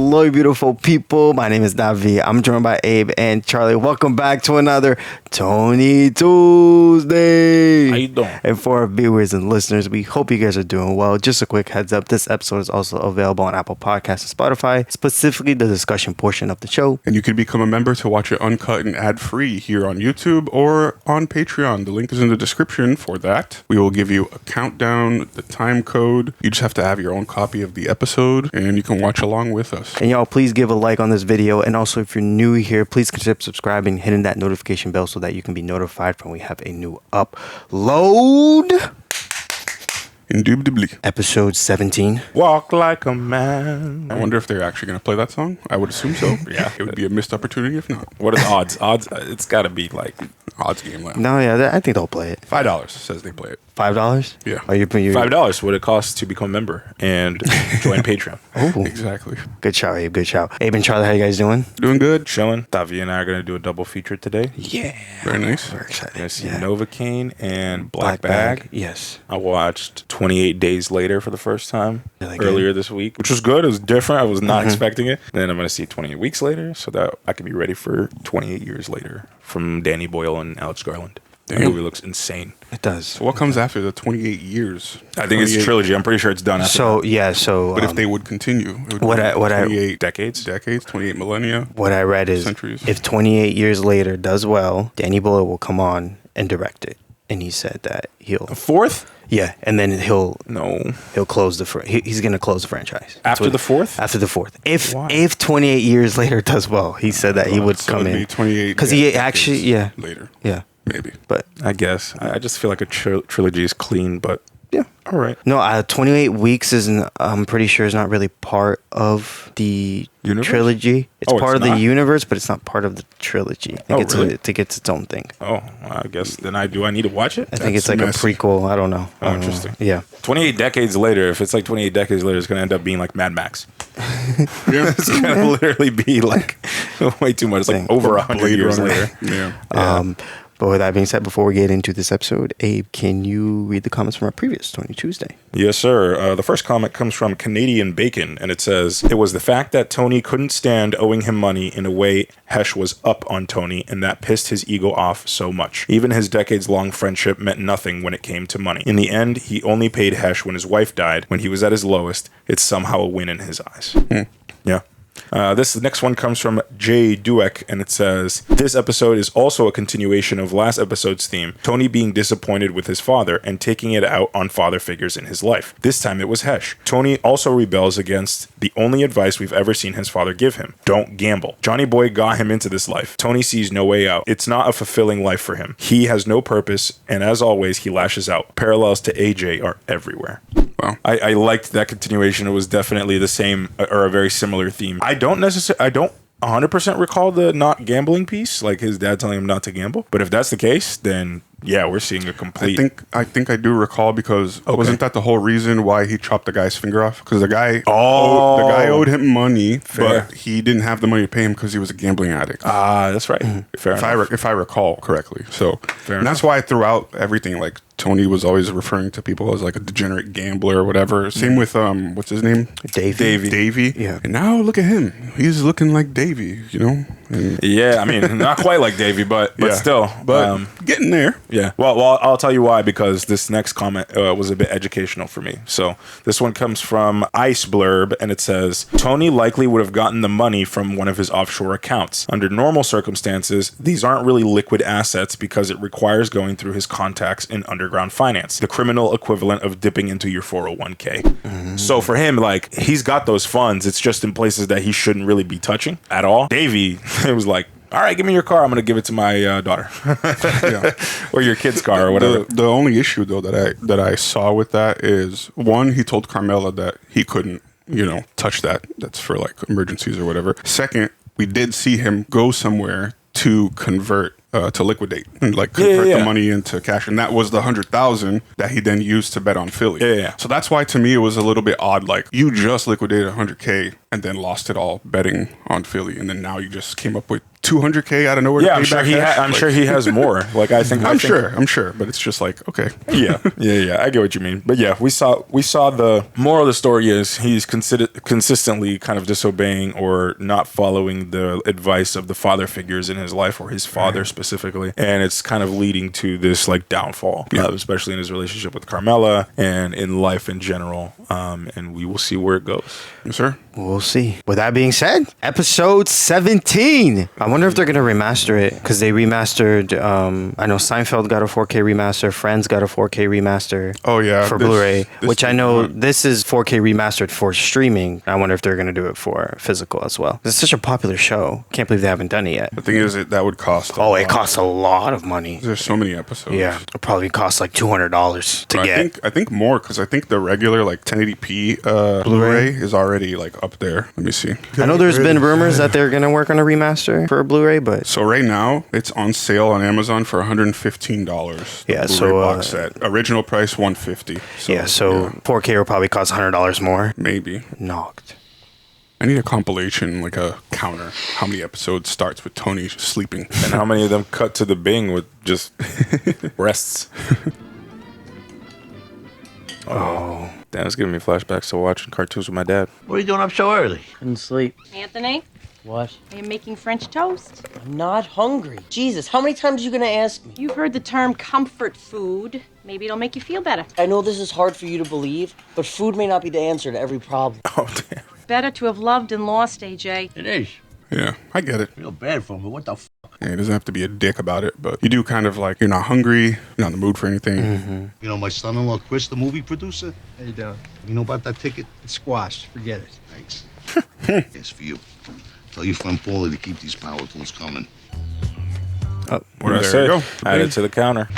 Hello, beautiful people. My name is Davi. I'm joined by Abe and Charlie. Welcome back to another Tony Tuesday. How you doing? And for our viewers and listeners, we hope you guys are doing well. Just a quick heads up, this episode is also available on Apple Podcasts and Spotify, specifically the discussion portion of the show. And you can become a member to watch it uncut and ad-free here on YouTube or on Patreon. The link is in the description for that. We will give you a countdown, the time code. You just have to have your own copy of the episode, and you can watch along with us. And y'all, please give a like on this video. And also, if you're new here, please consider subscribing, hitting that notification bell so that you can be notified when we have a new upload. Indubitably. Episode 17. Walk like a man. I wonder if they're actually going to play that song. I would assume so. Yeah. It would be a missed opportunity if not. What are the odds? It's got to be like Odds game left. No, yeah, I think they'll play it. $5 says they play it. $5? Yeah. Oh, you're $5 what it costs to become a member and join Patreon. Oh, Exactly. good shout, Abe. Good shout. Abe and Charlie, how you guys doing? Doing good. Chilling. Davi and I are going to do a double feature today. Yeah. Very nice. We're excited. You're going to see Novocaine and Black Bag. Yes. I watched 28 Days Later for the first time Really good. earlier this week, which was good. It was different. I was not expecting it. Then I'm going to see 28 Weeks Later so that I can be ready for 28 Years Later from Danny Boyle and Alex Garland. The Damn. movie looks insane. It does. So what comes after the 28 years? I think it's a 28 trilogy. I'm pretty sure it's done after So, yeah, so But if they would continue, it would what be I- 28 decades. 28 millennia. what I read is Centuries. if 28 years later does well, Danny Boyle will come on and direct it. And he said that he'll, A fourth? yeah, and then he'll No. close the he's gonna close the franchise. That's After what- the fourth? After the fourth, if Why? 28 years later does well, he said that he would So come it'd be in 28 because he decades actually later. yeah. Maybe. But I guess. I just feel like a trilogy is clean, but yeah, all right. no, 28 weeks isn't. I'm pretty sure is not really part of the Universe? trilogy. It's Oh, part it's of the not? universe, but it's not part of the trilogy. I think Oh, really? it gets its own thing. Oh, I guess then I need to watch it? I think it's That's like messy. a prequel. I don't know. Oh, I don't know. interesting. Yeah. 28 decades later, if it's like 28 decades later, it's going to end up being like Mad Max. Yeah. It's going to literally be like way too much. It's like Dang. over 100 Blade years Runner. later. Yeah. But with that being said, before we get into this episode, Abe, can you read the comments from our previous Tony Tuesday? Yes, sir. The first comment comes from Canadian Bacon, and it says, it was the fact that Tony couldn't stand owing him money in a way Hesh was up on Tony, and that pissed his ego off so much. Even his decades-long friendship meant nothing when it came to money. In the end, he only paid Hesh when his wife died. When he was at his lowest, it's somehow a win in his eyes. Yeah. This next one comes from Jay Dueck, and it says, this episode is also a continuation of last episode's theme, Tony being disappointed with his father and taking it out on father figures in his life. This time it was Hesh. Tony also rebels against the only advice we've ever seen his father give him. Don't gamble. Johnny Boy got him into this life. Tony sees no way out. It's not a fulfilling life for him. He has no purpose, and as always, he lashes out. Parallels to AJ are everywhere. Wow. I liked that continuation. It was definitely the same or a very similar theme. I don't 100% recall the not gambling piece, like his dad telling him not to gamble. But if that's the case, then yeah, we're seeing a complete. I think I do recall because wasn't that the whole reason why he chopped the guy's finger off? Because the guy owed him money, Fair. but he didn't have the money to pay him because he was a gambling addict. That's right. Fair enough. If I recall correctly. So Fair and that's why throughout everything, like Tony was always referring to people as like a degenerate gambler or whatever. Same with what's his name? Davey. Yeah. And now look at him. He's looking like Davey, you know? And Yeah, I mean, not quite like Davey, but yeah. still. But getting there. Yeah. Well, I'll tell you why, because this next comment was a bit educational for me. So this one comes from Ice Blurb, and it says, Tony likely would have gotten the money from one of his offshore accounts. Under normal circumstances, these aren't really liquid assets because it requires going through his contacts in underground finance, the criminal equivalent of dipping into your 401k. So for him, like, he's got those funds. It's just in places that he shouldn't really be touching at all. Davey, it was like, all right, give me your car. I'm going to give it to my daughter. Yeah. Or your kid's car or whatever. The only issue though that I saw with that is one, he told Carmela that he couldn't, touch that. That's for like emergencies or whatever. Second, we did see him go somewhere to convert to liquidate and like convert the money into cash, and that was the 100,000 that he then used to bet on Philly. Yeah. So that's why to me it was a little bit odd. Like you just liquidated 100K and then lost it all betting on Philly, and then now you just came up with 200K out of nowhere. Yeah, to I'm pay sure back he. Hesh? I'm sure he has more. Like I'm sure, but it's just like okay. Yeah. I get what you mean. But yeah, we saw the moral of the story is he's consistently kind of disobeying or not following the advice of the father figures in his life, or his father specifically, and it's kind of leading to this like downfall, especially in his relationship with Carmela and in life in general. And we will see where it goes. Yes, sir. We'll see. With that being said, episode 17. I wonder if they're going to remaster it, because they remastered, I know Seinfeld got a 4K remaster, Friends got a 4K remaster. Oh, yeah. For Blu-ray, which I know this is 4K remastered for streaming. I wonder if they're going to do it for physical as well. It's such a popular show. Can't believe they haven't done it yet. The thing is, that would cost it costs a lot of money. There's so many episodes. Yeah, it probably costs like $200 to get. I think more, because I think the regular like 1080p Blu-ray is already like up there. Let me see. I know there's been rumors that they're going to work on a remaster for a Blu-ray, but... So right now, it's on sale on Amazon for $115. Yeah, so... box set. Original price, $150. So, 4K will probably cost $100 more. Maybe. Knocked. I need a compilation, like a counter. How many episodes starts with Tony sleeping? And how many of them cut to the Bing with just breasts? Oh. Damn, it's giving me flashbacks to watching cartoons with my dad. What are you doing up so early? Couldn't sleep. Anthony, What? are you making French toast? I'm not hungry. Jesus, how many times are you gonna ask me? You've heard the term comfort food. Maybe it'll make you feel better. I know this is hard for you to believe, but food may not be the answer to every problem. Oh, damn. Better to have loved and lost, AJ. It is. Yeah, I get it. I feel bad for him, but what the f? Yeah, he doesn't have to be a dick about it, but you do kind of like, you're not hungry, you're not in the mood for anything. You know, my son-in-law, Chris, the movie producer. How you doing? You know about that ticket? It's squashed. Forget it. Thanks. It's for you. Tell your friend Paulie to keep these power tools coming. What did I There say? you go. Add it to the counter.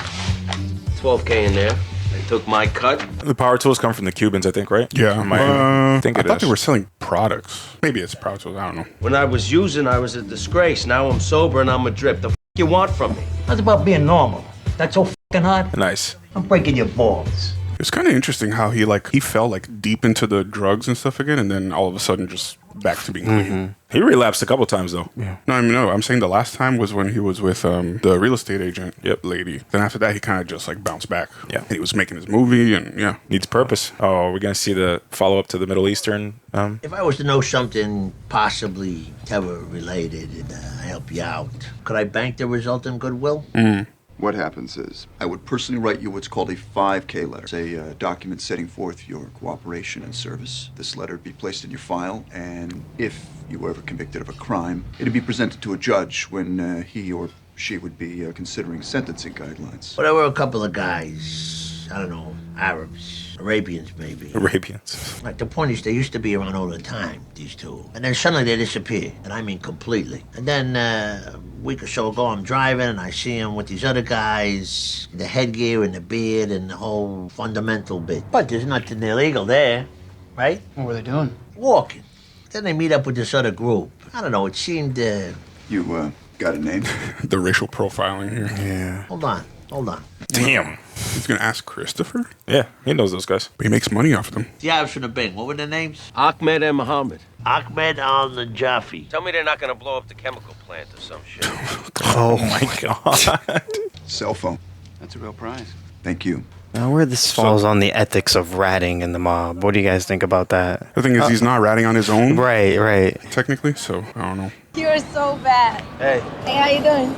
12K in there. They took my cut. The power tools come from the Cubans, I think, right? Yeah, I think I it thought is. they were selling products. Maybe it's power tools, I don't know. When I was using, I was a disgrace. Now I'm sober and I'm a drip. The f you want from me? How's about being normal? That's so fucking hard. Nice. I'm breaking your balls. It's kind of interesting how he fell like deep into the drugs and stuff again, and then all of a sudden just back to being clean. He relapsed a couple times, though. Yeah. No, I'm saying the last time was when he was with the real estate agent lady. Then after that, he kind of just like bounced back. Yeah. And he was making his movie, and yeah. Needs purpose. Oh, we're going to see the follow-up to the Middle Eastern. If I was to know something possibly terror-related and help you out, could I bank the result in goodwill? What happens is, I would personally write you what's called a 5K letter. It's a document setting forth your cooperation and service. This letter would be placed in your file, and if you were ever convicted of a crime, it'd be presented to a judge when he or she would be considering sentencing guidelines. But there were a couple of guys, I don't know, Arabs, Arabians maybe. Arabians. Like the point is, they used to be around all the time, these two. And then suddenly they disappear, and I mean completely. And then a week or so ago, I'm driving, and I see him with these other guys, the headgear and the beard and the whole fundamental bit. But there's nothing illegal there, right? What were they doing? Walking. Then they meet up with this other group. I don't know, it seemed, You got a name? The racial profiling here. Yeah. Hold on. Damn. He's going to ask Christopher, Yeah, he knows those guys. but he makes money off of them. The Arabs from the Bing, what were their names? Ahmed and Muhammad. Ahmed al-Najafi. Tell me they're not going to blow up the chemical plant or some shit. Oh, my God. Cell phone. That's a real prize. Thank you. Now, where this falls on the ethics of ratting in the mob. What do you guys think about that? The thing is, he's not ratting on his own, Right. technically, so I don't know. You're so bad. Hey. Hey, how you doing?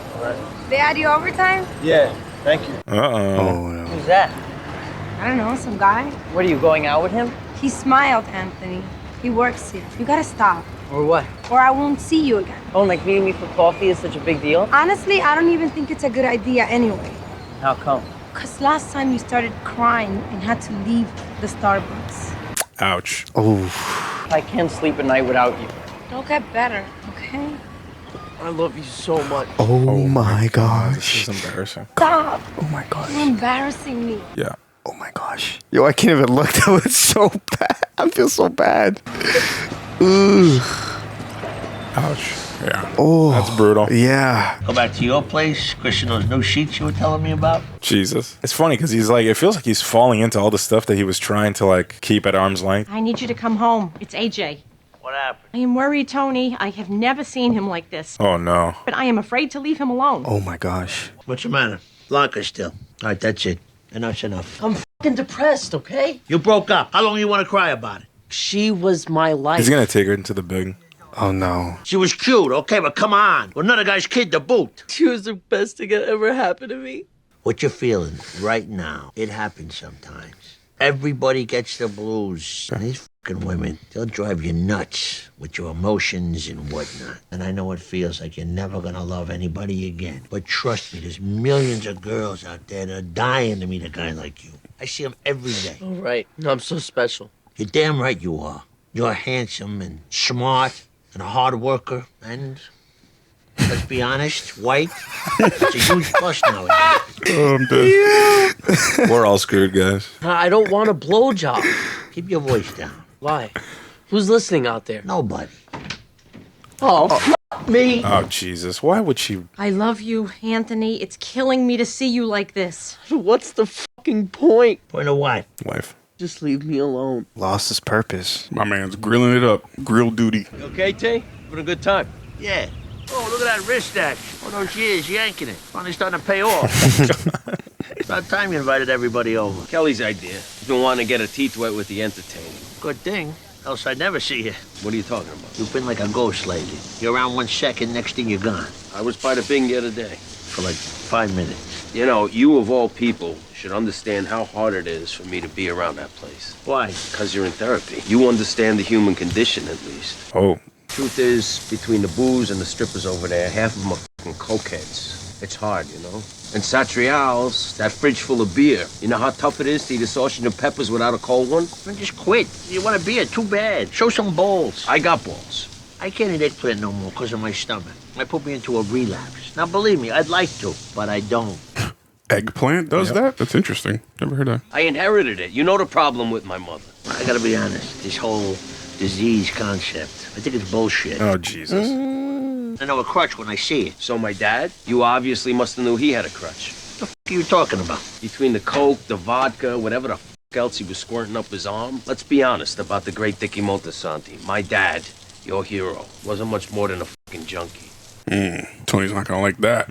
They had you overtime? Yeah, thank you. Uh-oh. Oh, no. Who's that? I don't know, some guy. What are you going out with him? He smiled, Anthony. He works here. You gotta stop, Or what? or I won't see you again. Oh, like meeting me for coffee is such a big deal? Honestly, I don't even think it's a good idea anyway. How come? Because last time you started crying and had to leave the Starbucks. Ouch. Oh. I can't sleep at night without you. It'll get better, okay? I love you so much. Oh, my This gosh. is embarrassing. Stop! Oh, my gosh. You're embarrassing me. Yeah. Oh, my gosh. Yo, I can't even look. That was so bad. I feel so bad. Ooh. Ouch. Yeah. Oh. That's brutal. Yeah. Go back to your place, Christian, those new sheets you were telling me about. Jesus. It's funny because he's like, it feels like he's falling into all the stuff that he was trying to like keep at arm's length. I need you to come home. It's AJ. What happened? I am worried, Tony. I have never seen him like this. Oh no. But I am afraid to leave him alone. Oh my gosh. What's the matter? Blanca still. All right, that's it. Enough's enough. I'm fucking depressed, okay? You broke up. How long you want to cry about it? She was my life. He's gonna take her into the big. Oh no. She was cute, okay, but come on. Well, another guy's kid to boot. She was the best thing that ever happened to me. What you're feeling right now, it happens sometimes. Everybody gets the blues. And these fucking women, they'll drive you nuts with your emotions and whatnot. And I know it feels like you're never gonna love anybody again. But trust me, there's millions of girls out there that are dying to meet a guy like you. I see them every day. All right. I'm so special. You're damn right you are. You're handsome and smart and a hard worker and, let's be honest, white. It's a huge plus nowadays. Oh, I'm dead. We're all screwed, guys. I don't want a blowjob. Keep your voice down. Why? Who's listening out there? Nobody. Oh, f- me. Oh Jesus! Why would she? I love you, Anthony. It's killing me to see you like this. What's the fucking point? Point of what? Wife. Just leave me alone. Lost his purpose. My man's grilling it up. Grill duty. You okay, T? Having a good time? Yeah. Oh, look at that wrist action. All those years yanking it. Finally starting to pay off. It's about time you invited everybody over. Kelly's idea. He's been wanting to get her teeth wet with the entertaining. Good thing. Else I'd never see you. What are you talking about? You've been like a ghost lately. You're around 1 second, next thing you're gone. I was by the Bing the other day. For like 5 minutes. You know, you of all people should understand how hard it is for me to be around that place. Why? Because you're in therapy. You understand the human condition, at least. Oh. Truth is, between the booze and the strippers over there, half of them are fucking cokeheads. It's hard, you know? And Satrial's, that fridge full of beer. You know how tough it is to eat a sausage and peppers without a cold one? Then just quit. You want a beer? Too bad. Show some balls. I got balls. I can't eat eggplant no more because of my stomach. It put me into a relapse. Now, believe me, I'd like to, but I don't. Eggplant does that? That's interesting. Never heard of that. I inherited it. You know the problem with my mother. I gotta be honest. This whole disease concept, I think it's bullshit. Oh Jesus. I know a crutch when I see it. So my dad, you obviously must have knew he had a crutch. What the f*** are you talking about? Between the coke, the vodka, whatever the f*** else he was squirting up his arm. Let's be honest about the great Dickie Montesanti. My dad, your hero, wasn't much more than a fucking junkie. Tony's not gonna like that.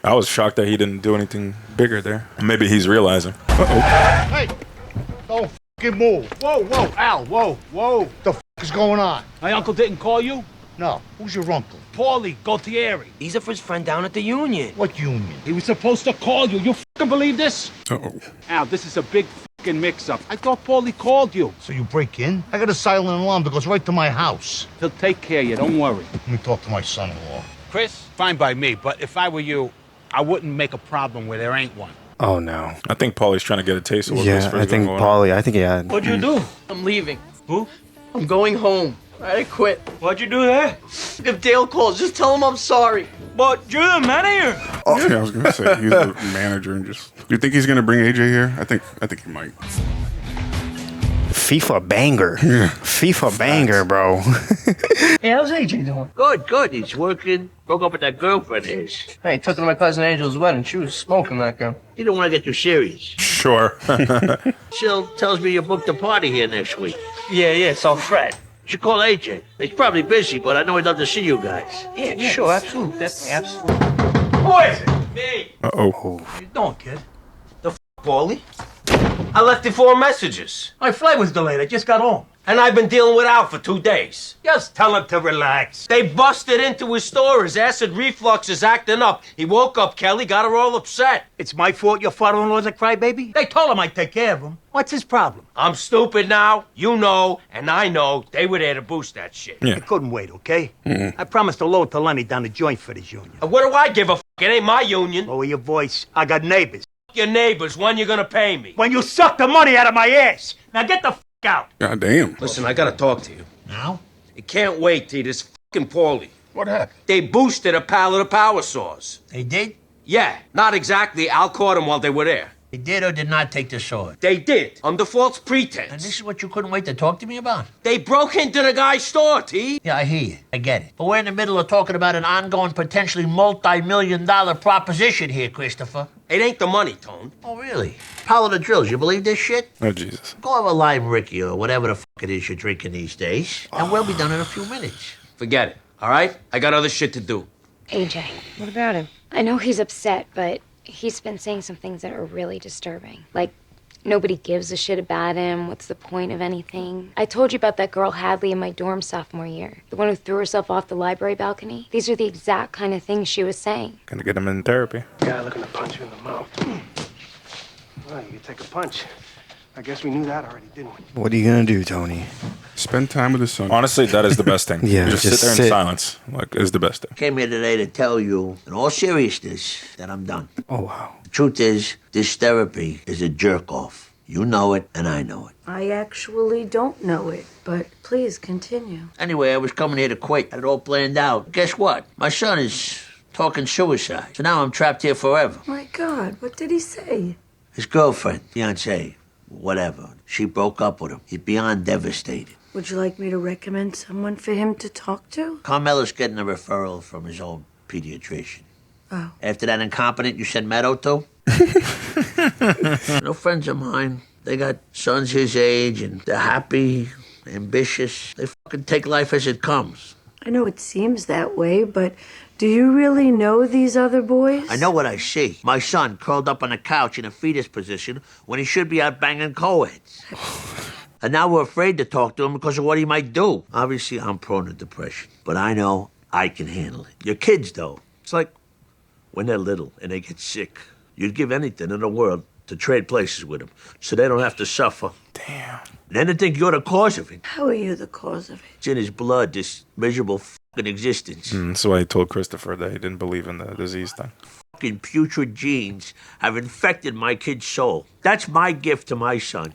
I was shocked that he didn't do anything bigger there. Maybe he's realizing. Hey, don't f***ing move. Whoa, whoa, Al, whoa, whoa. The f*** is going on? My uncle didn't call you? No. Who's your uncle? Paulie Gaultieri. He's a first friend down at the union. What union? He was supposed to call you. You fucking believe this? Uh-oh. Al, this is a big fucking mix-up. I thought Paulie called you. So you break in? I got a silent alarm that goes right to my house. He'll take care of you. Don't worry. Let me talk to my son-in-law. Chris, fine by me, but if I were you, I wouldn't make a problem where there ain't one. Oh no. I think Paulie's trying to get a taste of what Yeah, Christopher's I think going on. Paulie. I think yeah. What'd you do? I'm leaving. Who? I'm going home. I quit. Why'd you do that? If Dale calls, just tell him I'm sorry. But you're the manager. Oh, yeah, I was gonna say he's the manager and just. Do you think he's gonna bring AJ here? I think he might. FIFA banger. Yeah. FIFA banger, bro. Hey, how's AJ doing? Good, good. He's working. Broke up with that girlfriend of his. Hey, took her to my cousin Angel's wedding. She was smoking that girl. He don't want to get too serious. Sure. Jill tells me you booked a party here next week. Yeah, it's all Fred. You should call AJ. He's probably busy, but I know he'd love to see you guys. Yeah, sure, absolutely. That's absolutely. Who is it? Me. Uh-oh. What you doing, kid? Paulie? I left you 4 messages. My flight was delayed. I just got home. And I've been dealing with Al for 2 days. Just tell him to relax. They busted into his store. His acid reflux is acting up. He woke up Kelly, got her all upset. It's my fault your father-in-law's a crybaby? They told him I'd take care of him. What's his problem? I'm stupid now. You know, and I know they were there to boost that shit. Yeah. I couldn't wait, okay? I promised to load to Lenny down the joint for this union. And what do I give a f***? It ain't my union. Lower your voice. I got neighbors. Your neighbors, when you gonna pay me? When you suck the money out of my ass. Now get the f*** out. God damn. Listen, I gotta talk to you. Now? It can't wait, T. This fucking Paulie. What happened? They boosted a pallet of power saws. They did? Yeah, not exactly. Al caught him while they were there. They did or did not take the sword? They did, under false pretense. And this is what you couldn't wait to talk to me about? They broke into the guy's store, T. Yeah, I hear you. I get it. But we're in the middle of talking about an ongoing, potentially multi-million-dollar proposition here, Christopher. It ain't the money, Tone. Oh, really? Power the drills. You believe this shit? Oh, Jesus. Go have a lime Ricky or whatever the fuck it is you're drinking these days, and we'll be done in a few minutes. Forget it, all right? I got other shit to do. AJ. What about him? I know he's upset, but he's been saying some things that are really disturbing. Like, nobody gives a shit about him. What's the point of anything? I told you about that girl Hadley in my dorm sophomore year. The one who threw herself off the library balcony. These are the exact kind of things she was saying. Gonna get him in therapy. Yeah, looking to punch you in the mouth. Well, you could take a punch. I guess we knew that already, didn't we? What are you gonna do, Tony? Spend time with his son. Honestly, that is the best thing. Yeah, just just sit there in sit. silence. Like, is the best thing. Came here today to tell you, in all seriousness, that I'm done. Oh, wow. The truth is, this therapy is a jerk-off. You know it, and I know it. I actually don't know it, but please continue. Anyway, I was coming here to quit. Had it all planned out. Guess what? My son is talking suicide. So now I'm trapped here forever. My God, what did he say? His girlfriend, fiancée, whatever, she broke up with him. He's beyond devastated. Would you like me to recommend someone for him to talk to? Carmelo's getting a referral from his old pediatrician. Oh. After that incompetent you sent Meadow to? No friends of mine. They got sons his age, and they're happy, ambitious. They fucking take life as it comes. I know it seems that way, but do you really know these other boys? I know what I see. My son curled up on a couch in a fetus position when he should be out banging co-eds. And now we're afraid to talk to him because of what he might do. Obviously, I'm prone to depression, but I know I can handle it. Your kids, though, it's like when they're little and they get sick. You'd give anything in the world to trade places with them so they don't have to suffer. Damn. And then to think you're the cause of it. How are you the cause of it? It's in his blood, this miserable fucking existence. That's why I told Christopher that he didn't believe in the disease thing. Fucking putrid genes have infected my kid's soul. That's my gift to my son.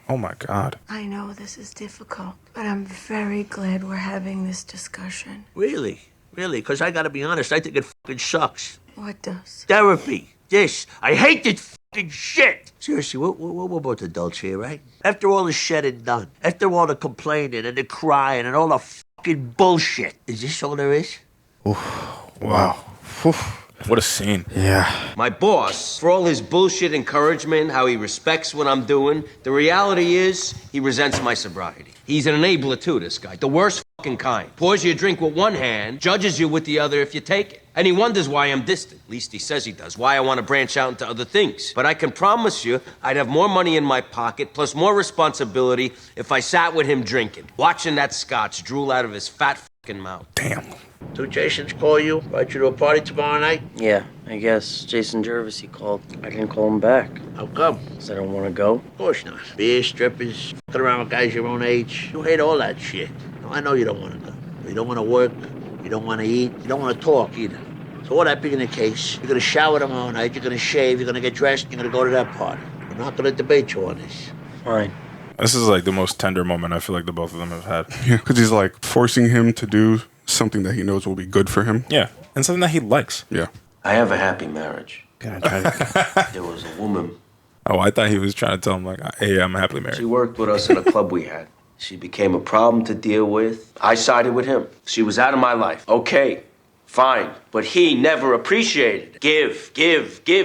Oh my God. I know this is difficult, but I'm very glad we're having this discussion. Really? Really? Because I gotta be honest, I think it fucking sucks. What does? Therapy. This. I hate this fucking shit. Seriously, we're both adults here, right? After all is said and done, after all the complaining and the crying and all the fucking bullshit, is this all there is? Wow. What a scene. Yeah. My boss, for all his bullshit encouragement, how he respects what I'm doing, the reality is he resents my sobriety. He's an enabler too, this guy. The worst fucking kind. Pours you a drink with one hand, judges you with the other if you take it. And he wonders why I'm distant. At least he says he does. Why I want to branch out into other things. But I can promise you, I'd have more money in my pocket, plus more responsibility if I sat with him drinking, watching that scotch drool out of his fat fucking mouth. Damn. Do Jasons call you? Invite you to a party tomorrow night? Yeah, I guess. Jason Jervis, he called. I didn't call him back. How come? Because I don't want to go. Of course not. Beer, strippers, fucking around with guys your own age. You hate all that shit. No, I know you don't want to go. You don't want to work. You don't want to eat. You don't want to talk either. So all that being the case, you're going to shower tomorrow night, you're going to shave, you're going to get dressed, and you're going to go to that party. I'm not going to debate you on this. Fine. This is like the most tender moment I feel like the both of them have had. Yeah, because he's like forcing him to do something that he knows will be good for him. Yeah, and something that he likes. Yeah. I have a happy marriage. Gonna try to... There was a woman. Oh, I thought he was trying to tell him like, hey, I'm happily married. She worked with us in a club we had. She became a problem to deal with. I sided with him. She was out of my life. Okay, fine. But he never appreciated it. Give.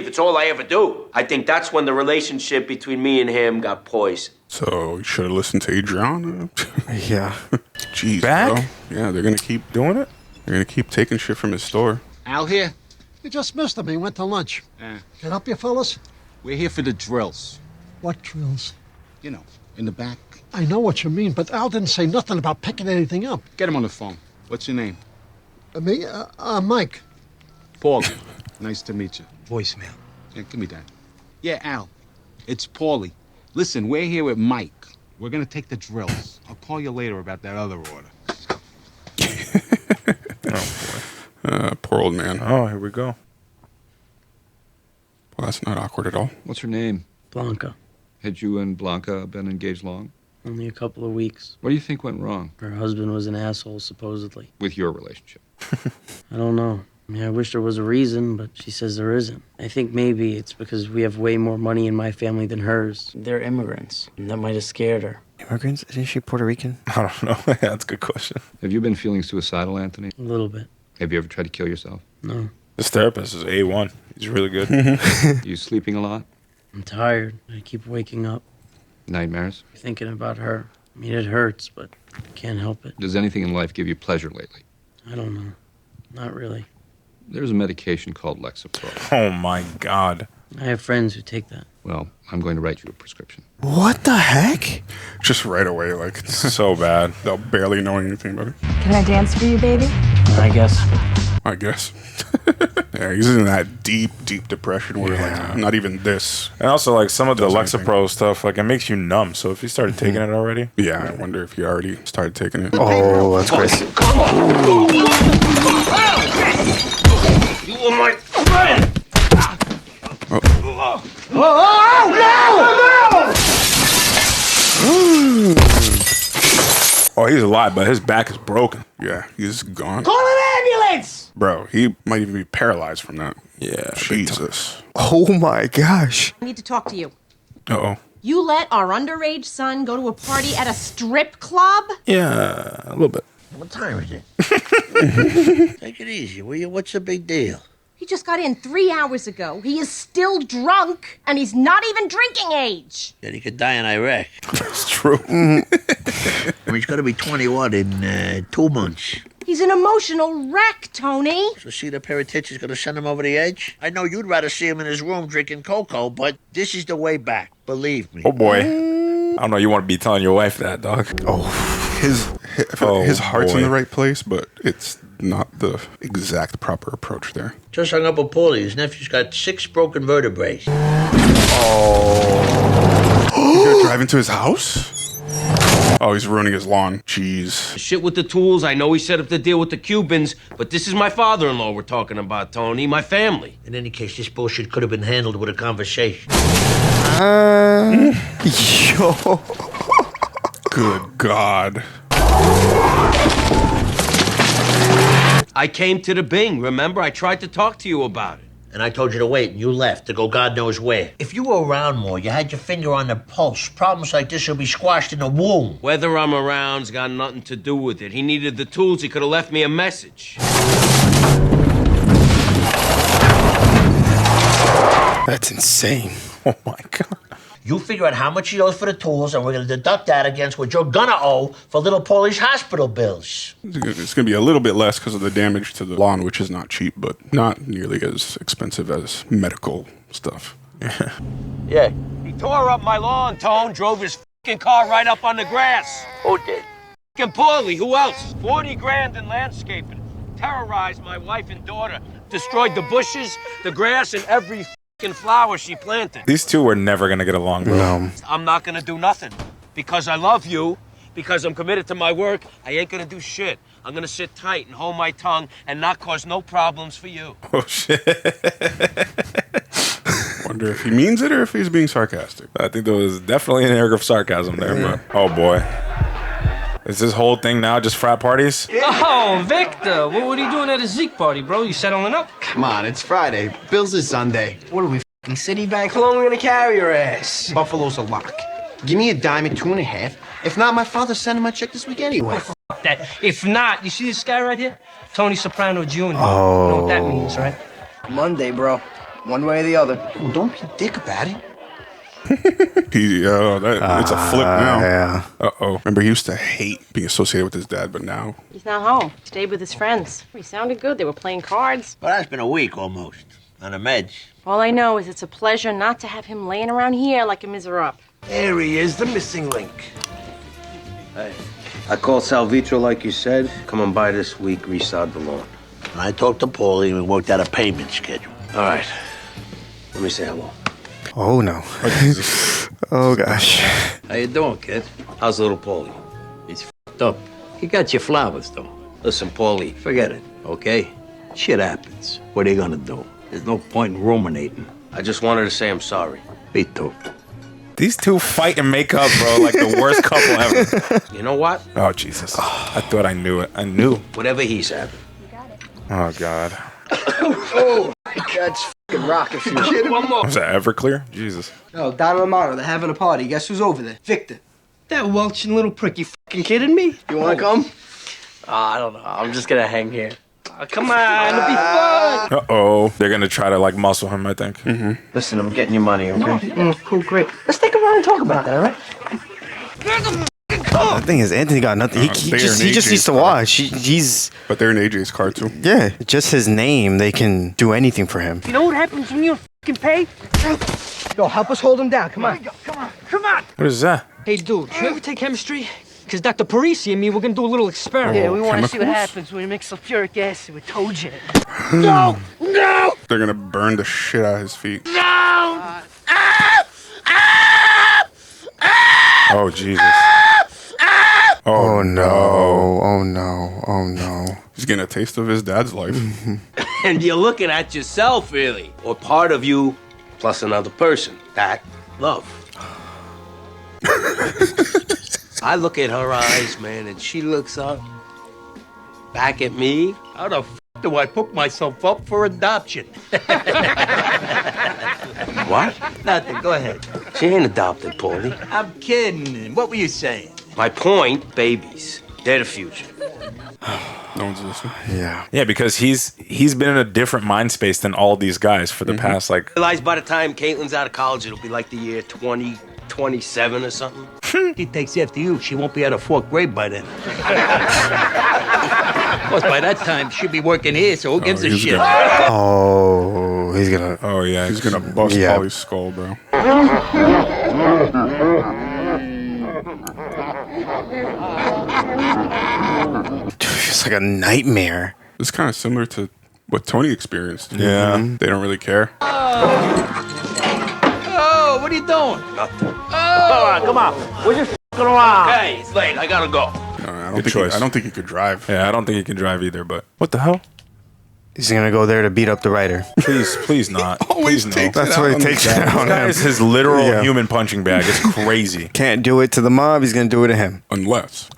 It's all I ever do. I think that's when the relationship between me and him got poisoned. So you should have listened to Adriana. Yeah. Jeez, Back? bro. Yeah, they're gonna keep doing it. They're gonna keep taking shit from his store. Al here? You just missed him. He went to lunch. Can I help you, fellas? We're here for the drills. What drills? You know, in the back. I know what you mean, but Al didn't say nothing about picking anything up. Get him on the phone. What's your name? Me? Mike. Paul. Nice to meet you. Voicemail. Yeah, give me that. Yeah, Al. It's Paulie. Listen, we're here with Mike. We're gonna take the drills. I'll call you later about that other order. Oh, boy. Poor old man. Oh, here we go. Well, that's not awkward at all. What's her name? Blanca. Had you and Blanca been engaged long? Only a couple of weeks. What do you think went wrong? Her husband was an asshole, supposedly. With your relationship? I don't know. I wish there was a reason, but she says there isn't. I think maybe it's because we have way more money in my family than hers. They're immigrants, and that might have scared her. Immigrants? Isn't she Puerto Rican? I don't know. Yeah, that's a good question. Have you been feeling suicidal, Anthony? A little bit. Have you ever tried to kill yourself? No. This therapist is A1. He's really good. You sleeping a lot? I'm tired. I keep waking up. Nightmares? Thinking about her. I mean, it hurts, but I can't help it. Does anything in life give you pleasure lately? I don't know. Not really. There's a medication called Lexapro. Oh, my God. I have friends who take that. Well, I'm going to write you a prescription. What the heck? Just right away, like, It's so bad. they'll barely know anything about it. Can I dance for you, baby? I guess. I guess. Yeah, he's in that deep depression where, like, not even this. And also, like, some of the Does Lexapro stuff, like, it makes you numb. So if you started taking it already. Yeah, I wonder if he already started taking it. Oh, that's crazy. You were my friend! Oh, he's alive, but his back is broken. Yeah, he's gone. Call an ambulance! Bro, he might even be paralyzed from that. Yeah. Jesus. Oh my gosh. I need to talk to you. Uh-oh. You let our underage son go to a party at a strip club? Yeah, a little bit. What time is it? Take it easy, will you? What's the big deal? He just got in 3 hours ago. He is still drunk, and he's not even drinking age. Then he could die in Iraq. That's true. I mean, he's going to be 21 in 2 months. He's an emotional wreck, Tony. So see the pair of tits is going to send him over the edge? I know you'd rather see him in his room drinking cocoa, but this is the way back. Believe me. Oh, boy. I don't know. You want to be telling your wife that, dog. Oh, his heart's in the right place, but it's not the exact proper approach there. Just hung up with Paulie. His nephew's got 6 broken vertebrae. Oh. He's gonna drive into his house? Oh, he's ruining his lawn. Jeez. Shit with the tools. I know he set up the deal with the Cubans, but this is my father-in-law we're talking about, Tony. My family. In any case, this bullshit could have been handled with a conversation. Yo. Good God. I came to the Bing, remember? I tried to talk to you about it. And I told you to wait, and you left to go God knows where. If you were around more, you had your finger on the pulse, problems like this will be squashed in the womb. Whether I'm around's got nothing to do with it. He needed the tools. He could have left me a message. That's insane. Oh, my God. You figure out how much he owes for the tools, and we're going to deduct that against what you're going to owe for little Paulie's hospital bills. It's going to be a little bit less because of the damage to the lawn, which is not cheap, but not nearly as expensive as medical stuff. Yeah. He tore up my lawn, Tone. Drove his fucking car right up on the grass. Who did? Fucking Paulie. Who else? 40 grand in landscaping. Terrorized my wife and daughter. Destroyed the bushes, the grass, and every flower she planted. These two were never going to get along, bro. No. I'm not gonna do nothing. Because I love you, because I'm committed to my work, I ain't gonna do shit. I'm gonna sit tight and hold my tongue and not cause no problems for you. Oh, shit. Wonder if he means it or if he's being sarcastic. I think there was definitely an air of sarcasm there, but oh, boy. Is this whole thing now just frat parties? Oh, Victor, what are you doing at a Zeke party, bro? You settling up? Come on, it's Friday. Bills is Sunday. What are we, f***ing Citibank? How long are we gonna carry your ass? Buffalo's a lock. Give me a dime at 2.5. If not, my father's sending my check this week anyway. F that. If not, you see this guy right here? Tony Soprano Jr. Oh. You know what that means, right? Monday, bro. One way or the other. Well, don't be a dick about it. It's a flip now. Yeah. Uh-oh. Remember, he used to hate being associated with his dad, but now... He's not home. He stayed with his friends. He sounded good. They were playing cards. Well, that's been a week almost. On the meds. All I know is it's a pleasure not to have him laying around here like a miserable. There he is, the missing link. Hey, I called Salvitro like you said. Come on by this week, resod the lawn. And I talked to Paulie and we worked out a payment schedule. All right. Let me say hello. Oh, no. Oh, gosh. How you doing, kid? How's little Paulie? He's f***ed up. He got your flowers, though. Listen, Paulie, forget it, okay? Shit happens. What are you gonna do? There's no point in ruminating. I just wanted to say I'm sorry. Me too. These two fight and make up, bro, like the worst couple ever. You know what? Oh, Jesus. I thought I knew it. I knew. Whatever he's having. Oh, God. Oh, that's fucking rocket fuel. One more. Was that Everclear? Jesus. Oh, Don Romano, they're having a party. Guess who's over there? Victor. That welching little prick. You fucking kidding me? You wanna come? I don't know. I'm just gonna hang here. Come on, it'll be fun. Uh-oh. They're going to try to, like, muscle him, I think. Listen, I'm getting your money, okay? Cool, great. Let's take around and talk about that, all right? The thing is, Anthony got nothing. He just needs to watch. He's. But they're in AJ's car too. Yeah, just his name, they can do anything for him. You know what happens when you fucking pay? Yo, help us hold him down. Come on. Come on. What is that? Hey, dude, you ever take chemistry? Because Dr. Parisi and me, we're going to do a little experiment. Yeah, we want to see what happens when we mix sulfuric acid with toe jet. No! No! They're gonna burn the shit out of his feet. No! Oh, Jesus. Oh no! Oh no! Oh no! He's getting a taste of his dad's life. And you're looking at yourself, really. Or part of you plus another person. That love. I look at her eyes, man, and she looks up back at me. How the f do I put myself up for adoption? What? Nothing. Go ahead. She ain't adopted, Paulie. I'm kidding. What were you saying? My point, babies. They're the future. No one's listening. Yeah. Yeah, because he's been in a different mind space than all these guys for the past, like... Realize by the time Caitlin's out of college, it'll be like the year 2027 or something. She takes after you. She won't be out of fourth grade by then. Of course, by that time, she'll be working here, so who gives a shit? Oh, he's gonna. Oh, yeah. He's gonna bust Yeah. Polly's skull, bro. It's like a nightmare. It's kind of similar to what Tony experienced. Yeah. They don't really care. Oh, what are you doing? Nothing. Oh, come on. We're just f***ing around. Hey, it's late. I gotta go. I don't think he could drive. Yeah, I don't think he can drive either, but... What the hell? He's gonna go there to beat up the writer. Please not. Please no. That's what he takes it This on guy him. is his literal Yeah. human punching bag. It's crazy. Can't do it to the mob. He's gonna do it to him. Unless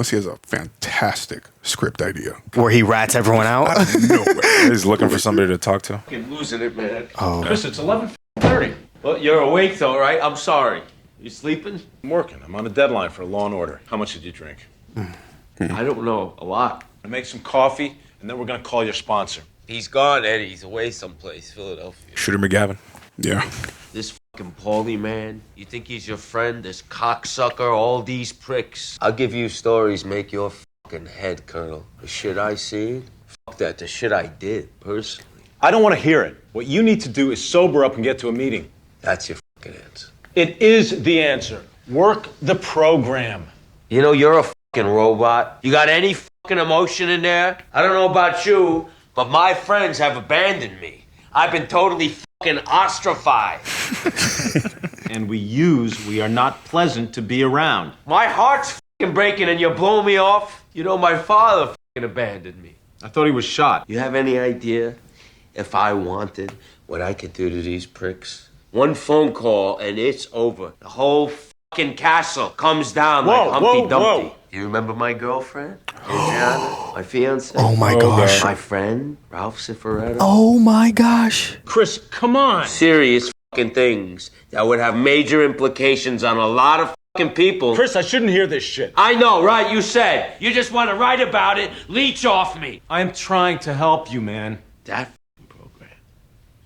he has a fantastic script idea. Where he rats everyone out. No way. He's looking for somebody to talk to. Fucking losing it, man. Oh. Chris, it's 11:30. Well, you're awake though, right? I'm sorry. You sleeping? I'm working. I'm on a deadline for Law and Order. How much did you drink? I don't know. A lot. I make some coffee, and then we're gonna call your sponsor. He's gone, Eddie. He's away someplace, Philadelphia. Shooter McGavin. Yeah. This fucking Paulie, man. You think he's your friend? This cocksucker, all these pricks. I'll give you stories, make your fucking head, Colonel. The shit I seen? Fuck that. The shit I did, personally. I don't want to hear it. What you need to do is sober up and get to a meeting. That's your fucking answer. It is the answer. Work the program. You know, you're a fucking robot. You got any fucking emotion in there? I don't know about you, but my friends have abandoned me. I've been totally fucking ostracized. And we are not pleasant to be around. My heart's fucking breaking and you're blowing me off. You know, my father fucking abandoned me. I thought he was shot. You have any idea if I wanted what I could do to these pricks? One phone call and it's over. The whole fucking castle comes down like Humpty Dumpty. You remember my girlfriend? Adriana? My fiance? Oh my gosh. My friend, Ralph Cifaretto? Oh my gosh. Chris, come on. Serious fucking things that would have major implications on a lot of fucking people. Chris, I shouldn't hear this shit. I know, right? You said. You just want to write about it, leech off me. I'm trying to help you, man. That fucking program.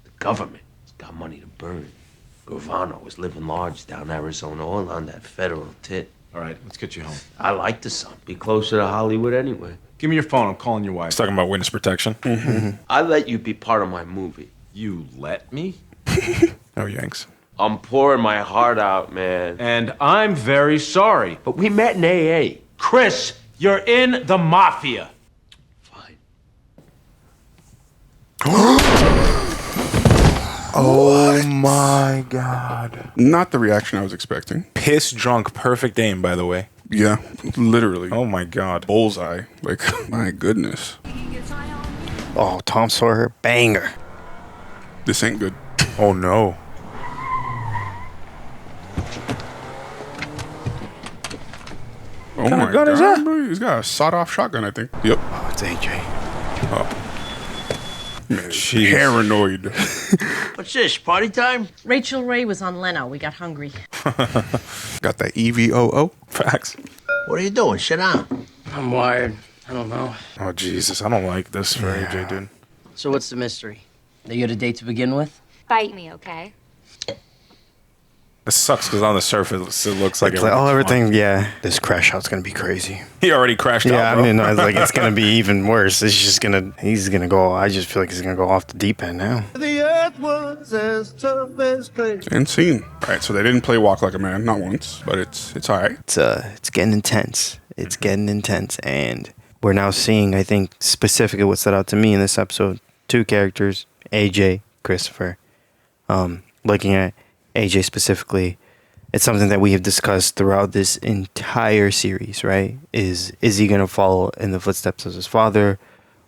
The government has got money to burn. Gravano was living large down Arizona, all on that federal tit. All right, let's get you home. I like the sun. Be closer to Hollywood anyway. Give me your phone. I'm calling your wife. He's talking about witness protection. I let you be part of my movie. You let me? Oh, Yanks. I'm pouring my heart out, man. And I'm very sorry. But we met in AA. Chris, you're in the mafia. Fine. Oh my god. Not the reaction I was expecting. Piss drunk, perfect aim, by the way. Yeah, literally. Oh my god. Bullseye. Like, my goodness. Oh, Tom Sawyer, banger. This ain't good. Oh no. Oh kind my of gun god. is that? Bro, he's got a sawed-off shotgun, I think. Yep. Oh, it's AJ. Oh. Paranoid. What's this, party time? Rachel Ray was on Leno. We got hungry. Got that EVOO. Facts. What are you doing? Sit down. I'm wired. I don't know. Oh, Jesus. I don't like this for AJ, dude. So what's the mystery? That you had a date to begin with? Bite me, okay? It sucks because on the surface, it looks like It's like, oh, everything, yeah. This crash out's going to be crazy. He already crashed out, Yeah, bro. I mean, I was like, it's going to be even worse. He's going to go, I just feel like he's going to go off the deep end now. The earth was as tough as clay. And scene. All right, so they didn't play Walk Like a Man, not once, but it's all right. It's getting intense. It's getting intense. And we're now seeing, I think, specifically what stood out to me in this episode, two characters, AJ, Christopher. Looking at AJ specifically, it's something that we have discussed throughout this entire series, right? Is he going to follow in the footsteps of his father?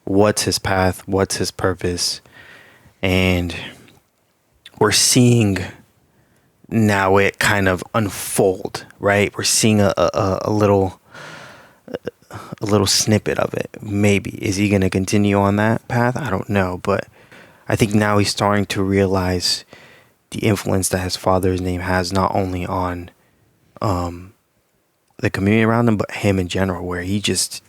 What's his path? What's his purpose? And we're seeing now it kind of unfold, right? We're seeing a little snippet of it. Maybe. Is he going to continue on that path? I don't know, but I think now he's starting to realize the influence that his father's name has, not only on the community around him, but him in general, where his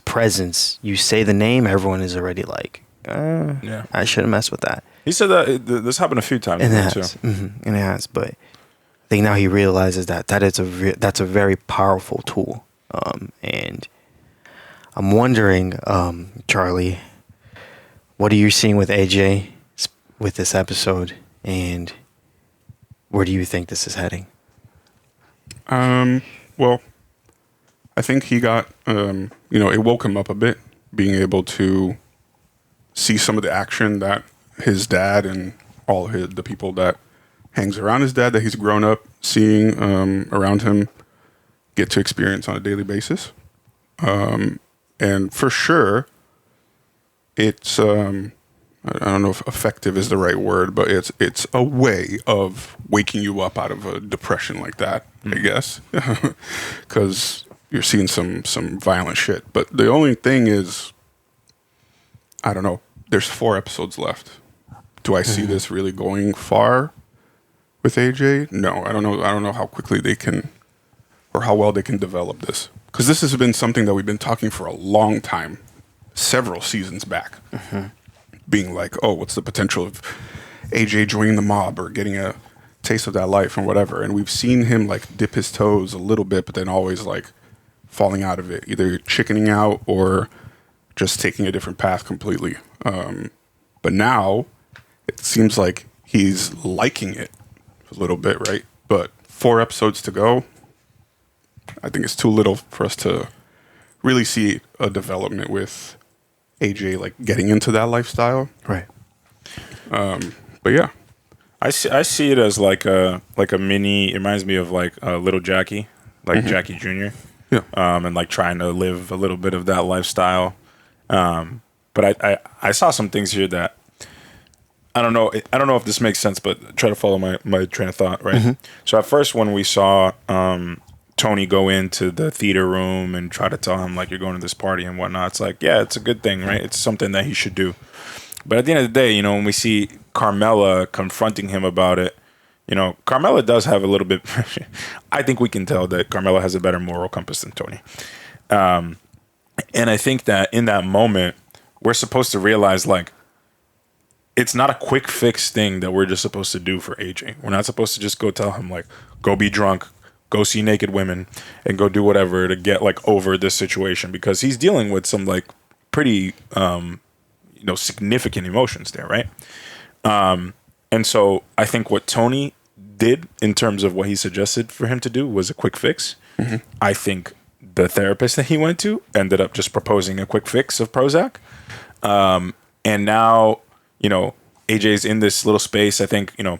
presence, you say the name, everyone is already like, yeah, I shouldn't mess with that. He said that this happened a few times. And it too. has. And it has. But I think now he realizes that's a very powerful tool. And I'm wondering, Charlie, what are you seeing with AJ with this episode? And where do you think this is heading? Well, I think he got, it woke him up a bit, being able to see some of the action that his dad and all the people that hangs around his dad that he's grown up seeing around him get to experience on a daily basis. And for sure, it's... I don't know if effective is the right word, but it's a way of waking you up out of a depression like that, I guess, because you're seeing some violent shit. But the only thing is, I don't know. There's 4 episodes left. Do I see this really going far with AJ? No, I don't know. I don't know how quickly they can, or how well they can develop this, because this has been something that we've been talking for a long time, several seasons back. Being like, oh, what's the potential of AJ joining the mob or getting a taste of that life and whatever. And we've seen him like dip his toes a little bit, but then always like falling out of it, either chickening out or just taking a different path completely. But now it seems like he's liking it a little bit, right? But 4 episodes to go, I think it's too little for us to really see a development with AJ like getting into that lifestyle, right? But yeah, I see it as like a mini. It reminds me of like Little Jackie, like Jackie Jr. Yeah, and like trying to live a little bit of that lifestyle. But I saw some things here that I don't know. I don't know if this makes sense, but try to follow my train of thought, right? So at first, when we saw Tony go into the theater room and try to tell him like you're going to this party and whatnot, it's like, yeah, it's a good thing, right? It's something that he should do. But at the end of the day, you know, when we see Carmela confronting him about it, you know, Carmela does have a little bit. I think we can tell that Carmela has a better moral compass than Tony. And I think that in that moment, we're supposed to realize like it's not a quick fix thing that we're just supposed to do for AJ. We're not supposed to just go tell him like, go be drunk, go see naked women, and go do whatever to get like over this situation, because he's dealing with some like pretty significant emotions there, right? And so I think what Tony did in terms of what he suggested for him to do was a quick fix. I think the therapist that he went to ended up just proposing a quick fix of Prozac. And now, you know, AJ's in this little space. I think, you know,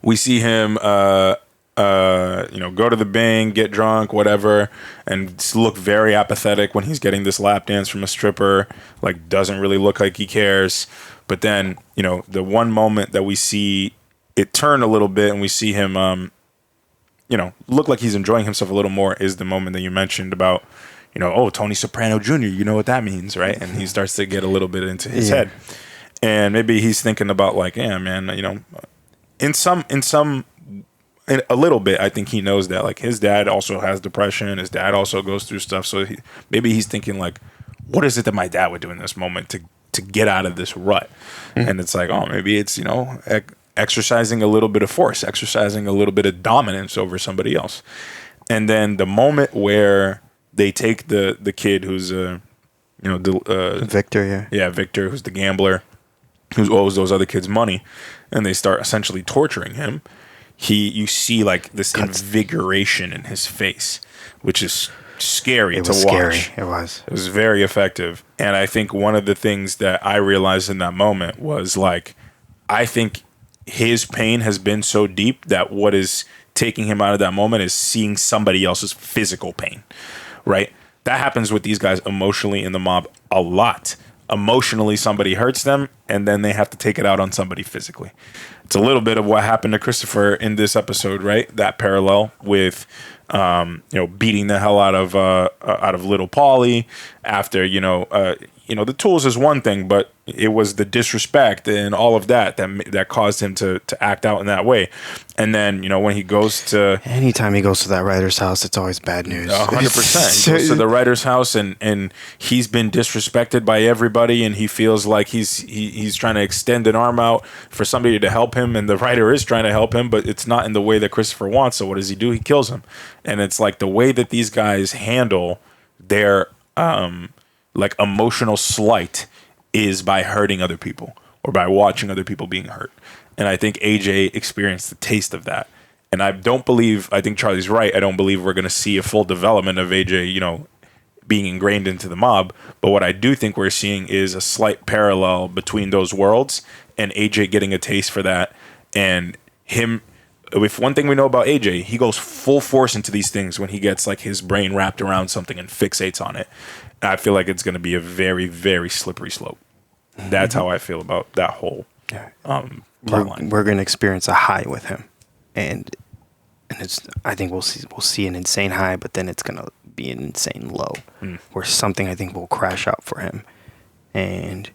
we see him, go to the Bing, get drunk, whatever, and look very apathetic when he's getting this lap dance from a stripper, like doesn't really look like he cares. But then, you know, the one moment that we see it turn a little bit and we see him, look like he's enjoying himself a little more is the moment that you mentioned about, oh, Tony Soprano Jr., you know what that means, right? And he starts to get a little bit into his head. And maybe he's thinking about like, yeah, man, in a little bit, I think he knows that like his dad also has depression. His dad also goes through stuff. So maybe he's thinking like, what is it that my dad would do in this moment to get out of this rut? And it's like, oh, maybe it's, exercising a little bit of force, exercising a little bit of dominance over somebody else. And then the moment where they take the kid who's Victor, Victor, who's the gambler, who owes those other kids money, and they start essentially torturing him. You see like this invigoration in his face, which is scary to watch. Scary. It was very effective. And I think one of the things that I realized in that moment was like, I think his pain has been so deep that what is taking him out of that moment is seeing somebody else's physical pain, right? That happens with these guys emotionally in the mob a lot. Emotionally, somebody hurts them, and then they have to take it out on somebody physically. It's a little bit of what happened to Christopher in this episode, right? That parallel with, beating the hell out of little Paulie after, the tools is one thing, but it was the disrespect and all of that caused him to act out in that way. And then, when he goes to... Anytime he goes to that writer's house, it's always bad news. 100%. He goes to the writer's house and he's been disrespected by everybody, and he feels like he's trying to extend an arm out for somebody to help him, and the writer is trying to help him, but it's not in the way that Christopher wants. So what does he do? He kills him. And it's like the way that these guys handle their emotional slight is by hurting other people or by watching other people being hurt. And I think AJ experienced the taste of that. And I think Charlie's right. I don't believe we're going to see a full development of AJ, being ingrained into the mob. But what I do think we're seeing is a slight parallel between those worlds and AJ getting a taste for that. And him, if one thing we know about AJ, he goes full force into these things when he gets like his brain wrapped around something and fixates on it. And I feel like it's going to be a very, very slippery slope. That's how I feel about that whole we're going to experience a high with him, and I think we'll see an insane high, but then it's going to be an insane low, where something I think will crash out for him. And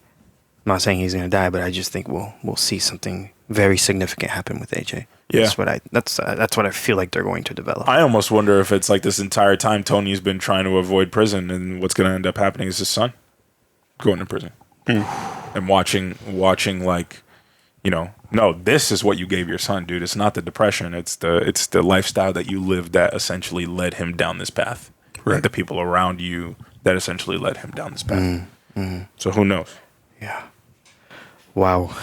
I'm not saying he's going to die, but I just think we'll see something very significant happen with AJ. Yeah, that's what I feel like they're going to develop. I almost wonder if it's like this entire time Tony's been trying to avoid prison, and what's going to end up happening is his son going to prison and watching like, no, this is what you gave your son, dude. It's not the depression. It's the lifestyle that you lived that essentially led him down this path. Right. And the people around you that essentially led him down this path. So who knows? Yeah. Wow.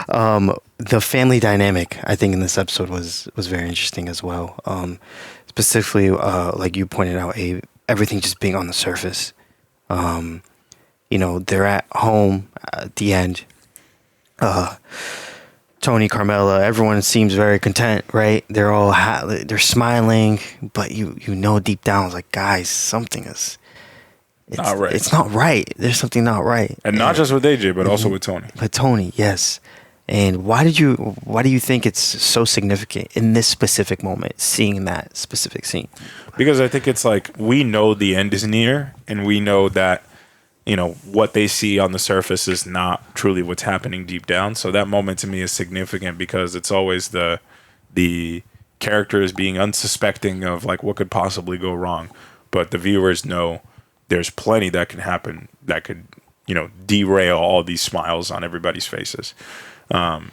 The family dynamic, I think, in this episode was very interesting as well. Specifically, like you pointed out, Abe, everything just being on the surface. They're at home at the end. Tony, Carmela, everyone seems very content, right? They're all they're smiling, but you know deep down, it's like, guys, something is not right. It's not right. There's something not right, and not just with AJ, but also with Tony. But Tony, yes. And why do you think it's so significant in this specific moment, seeing that specific scene? Because I think it's like we know the end is near, and we know that what they see on the surface is not truly what's happening deep down. So that moment to me is significant because it's always the characters being unsuspecting of like what could possibly go wrong, but the viewers know there's plenty that can happen that could derail all these smiles on everybody's faces. And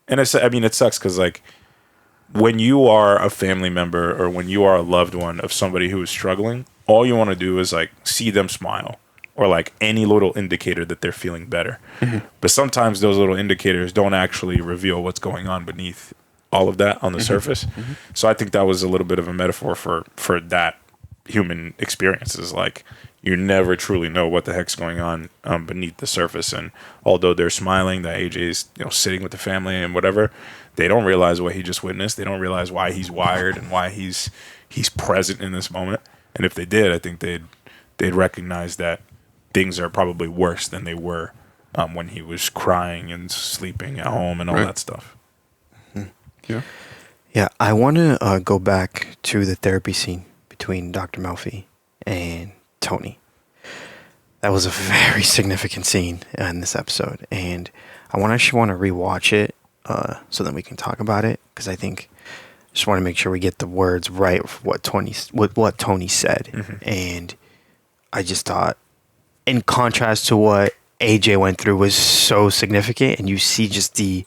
it sucks because like when you are a family member or when you are a loved one of somebody who is struggling, all you want to do is like see them smile or like any little indicator that they're feeling better. But sometimes those little indicators don't actually reveal what's going on beneath all of that on the surface. So I think that was a little bit of a metaphor for that human experience, is like you never truly know what the heck's going on beneath the surface. And although they're smiling that AJ's sitting with the family and whatever, they don't realize what he just witnessed. They don't realize why he's wired and why he's present in this moment. And if they did, I think they'd recognize that things are probably worse than they were when he was crying and sleeping at home and all that stuff. Yeah, I want to go back to the therapy scene between Dr. Melfi and Tony. That was a very significant scene in this episode, and I actually want to rewatch it so that we can talk about it, because I think I just want to make sure we get the words right of what Tony said. And I just thought, in contrast to what AJ went through, was so significant, and you see just the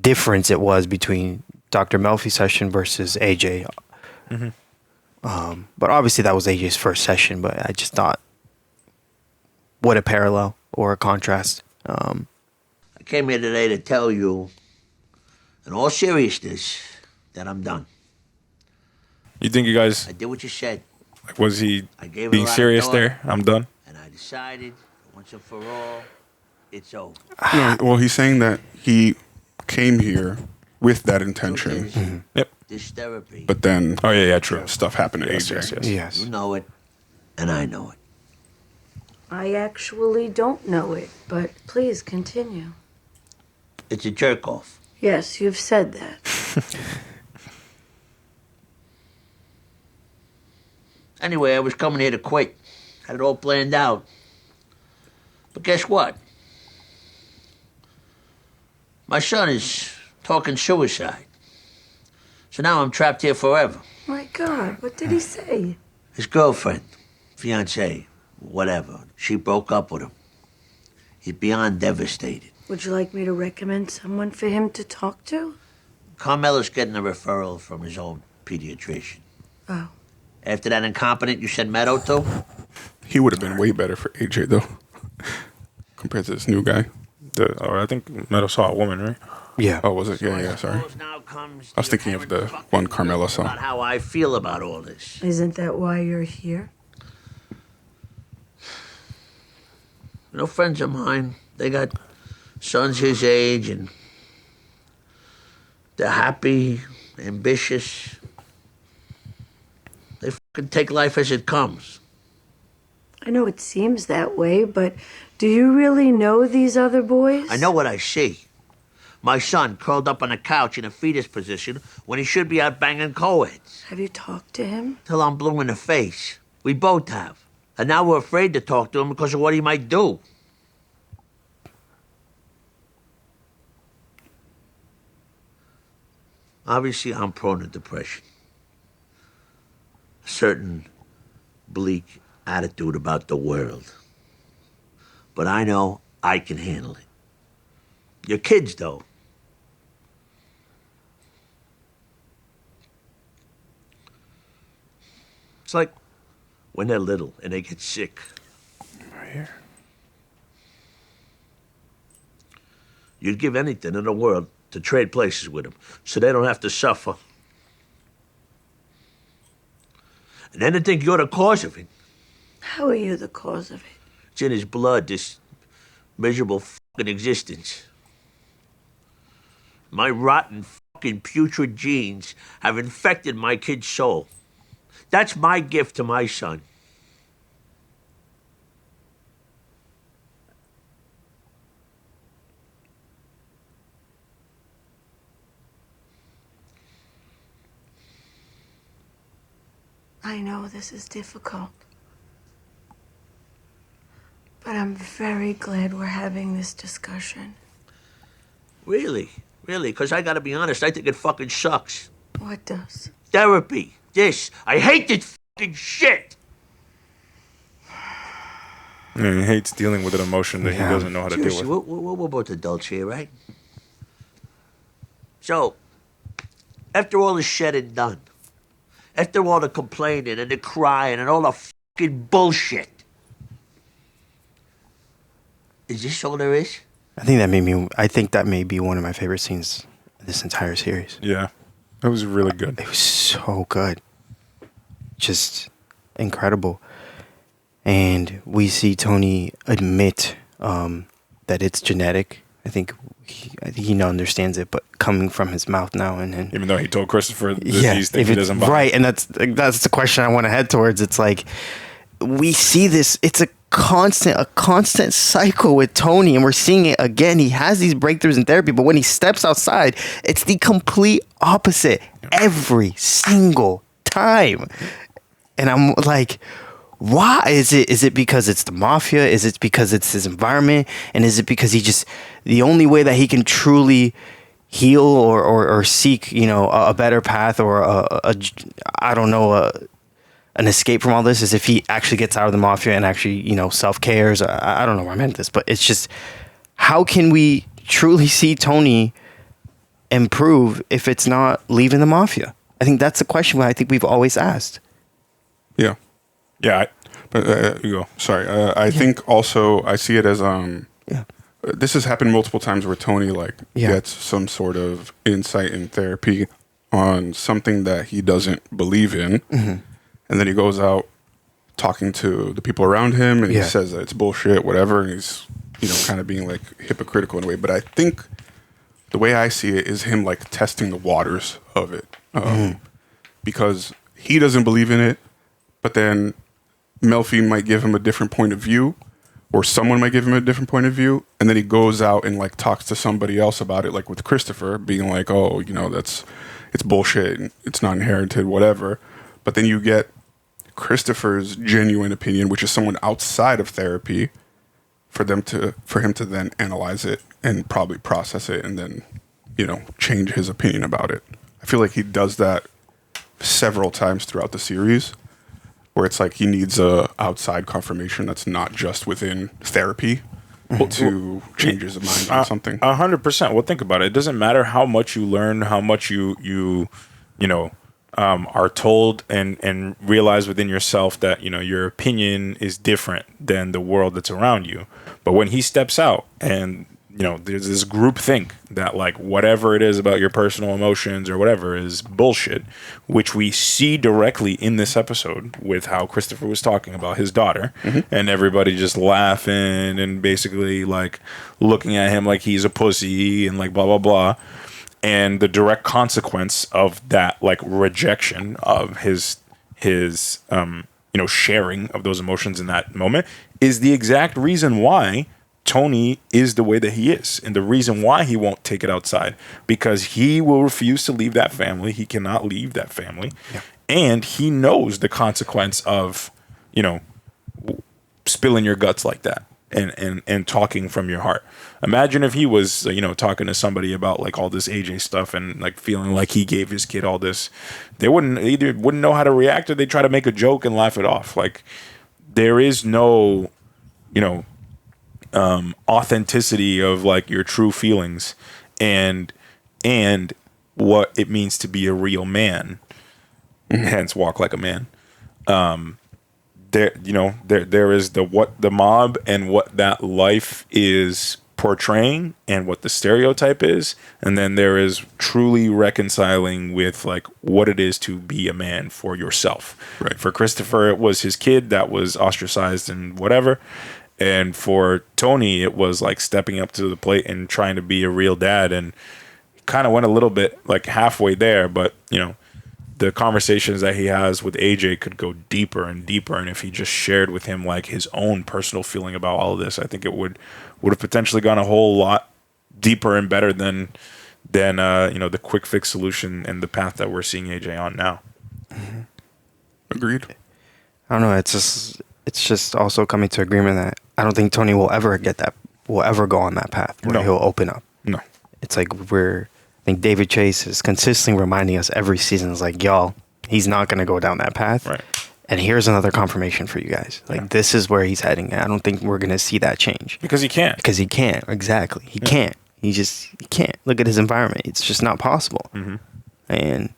difference it was between Dr. Melfi's session versus AJ. But obviously that was AJ's first session, but I just thought, what a parallel or a contrast. I came here today to tell you, in all seriousness, that I'm done. You think you guys... I did what you said. Like, was he gave it a being lot of serious thought. there? I'm done. And I decided, once and for all, it's over. No, well, he's saying that he came here with that intention. Yep. This therapy. But then, oh yeah, true. Stuff happened to AJ. Yes. You know it, and I know it. I actually don't know it, but please continue. It's a jerk off. Yes, you've said that. Anyway, I was coming here to quit. Had it all planned out. But guess what? My son is talking suicide. So now I'm trapped here forever. My God, what did he say? His girlfriend, fiancée, whatever, she broke up with him. He's beyond devastated. Would you like me to recommend someone for him to talk to? Carmela's getting a referral from his own pediatrician. Oh. After that incompetent you said Meadow to? He would have been way better for AJ, though, compared to this new guy. I think Meadow saw a woman, right? Yeah. Oh, was it? Yeah, sorry. I was thinking of the one Carmela saw. About how I feel about all this. Isn't that why you're here? You know, friends of mine, they got sons his age, and they're happy, ambitious. They fucking take life as it comes. I know it seems that way, but do you really know these other boys? I know what I see. My son curled up on a couch in a fetus position when he should be out banging co-eds. Have you talked to him? Till I'm blue in the face. We both have. And now we're afraid to talk to him because of what he might do. Obviously, I'm prone to depression. A certain bleak attitude about the world. But I know I can handle it. Your kids, though. It's like when they're little and they get sick. Right here. You'd give anything in the world to trade places with them so they don't have to suffer. And then to think you're the cause of it. How are you the cause of it? It's in his blood, this miserable fucking existence. My rotten fucking putrid genes have infected my kid's soul. That's my gift to my son. I know this is difficult. But I'm very glad we're having this discussion. Really? Really? Because I gotta be honest, I think it fucking sucks. What does? Therapy. This. I hate this fucking shit. And he hates dealing with an emotion that he doesn't know how to deal Seriously, with. we're both adults here, right? So, after all is said and done, after all the complaining and the crying and all the fucking bullshit, is this all there is? I think that may be one of my favorite scenes in this entire series. Yeah. It was really good. It was so good. Just incredible. And we see Tony admit that it's genetic. I think he now understands it, but coming from his mouth now, and even though he told Christopher these things he doesn't buy. Right, and that's the question I want to head towards. It's like we see this. It's a constant cycle with Tony, and we're seeing it again. He has these breakthroughs in therapy, but when he steps outside, it's the complete opposite every single time. And I'm like, Why is it because it's the mafia? Is it because it's his environment? And is it because the only way that he can truly heal or seek, a better path or an escape from all this is if he actually gets out of the mafia and actually, self-cares. I don't know where I meant this, but it's just, how can we truly see Tony improve if it's not leaving the mafia? I think that's the question I think we've always asked. Yeah. Yeah. You go. Sorry. I think also I see it as this has happened multiple times where Tony gets some sort of insight in therapy on something that he doesn't believe in, and then he goes out talking to the people around him, and he says that it's bullshit, whatever, and he's kind of being hypocritical in a way. But I think the way I see it is him testing the waters of it, because he doesn't believe in it, but then Melfi might give him a different point of view, or someone might give him a different point of view, and then he goes out and talks to somebody else about it, with Christopher, being oh, it's bullshit, and it's not inherited, whatever. But then you get Christopher's genuine opinion, which is someone outside of therapy, for him to then analyze it and probably process it, and then change his opinion about it. I feel like he does that several times throughout the series, where it's he needs a outside confirmation that's not just within therapy to change his mind on something. 100%. Well, think about it. It doesn't matter how much you learn, how much you are told and realize within yourself that your opinion is different than the world that's around you. But when he steps out and there's this group think that whatever it is about your personal emotions or whatever is bullshit, which we see directly in this episode with how Christopher was talking about his daughter, and everybody just laughing and basically looking at him like he's a pussy and blah blah blah. And the direct consequence of that rejection of his sharing of those emotions in that moment is the exact reason why Tony is the way that he is, and the reason why he won't take it outside, because he will refuse to leave that family. He cannot leave that family. And he knows the consequence of spilling your guts like that and talking from your heart. Imagine if he was talking to somebody about all this AJ stuff and feeling like he gave his kid all this. They wouldn't know how to react, or they try to make a joke and laugh it off. There is no authenticity of your true feelings and what it means to be a real man, hence walk like a man. There is what the mob and what that life is portraying and what the stereotype is, and then there is truly reconciling with what it is to be a man for yourself. Right. For Christopher, it was his kid that was ostracized and whatever. And for Tony, it was stepping up to the plate and trying to be a real dad, and kind of went a little bit halfway there. But the conversations that he has with AJ could go deeper and deeper. And if he just shared with him his own personal feeling about all of this, I think it would have potentially gone a whole lot deeper and better than the quick fix solution and the path that we're seeing AJ on now. Agreed. I don't know. It's just also coming to agreement that I don't think Tony will ever go on that path where he'll open up. No. It's I think David Chase is consistently reminding us every season is y'all, he's not going to go down that path. Right. And here's another confirmation for you guys. This is where he's heading. I don't think we're going to see that change. Because he can't. Exactly. He can't. He can't. Look at his environment. It's just not possible. And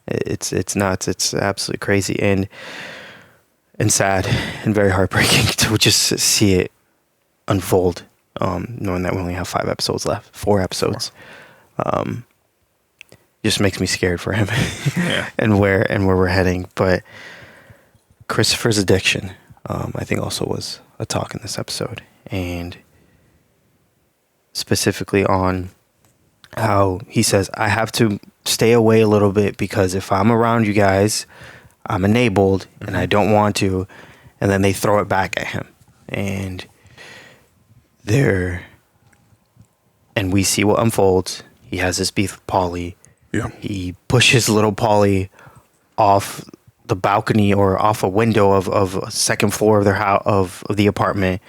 it's nuts. It's absolutely crazy. And sad and very heartbreaking to just see it unfold, knowing that we only have 4 episodes. Just makes me scared for him and where we're heading. But Christopher's addiction, I think also was a talk in this episode, and specifically on how he says, I have to stay away a little bit because if I'm around you guys, I'm enabled and I don't want to. And then they throw it back at him. And we see what unfolds. He has this beef with Paulie. Yeah. He pushes little Paulie off the balcony or off a window of a second floor of their house of the apartment.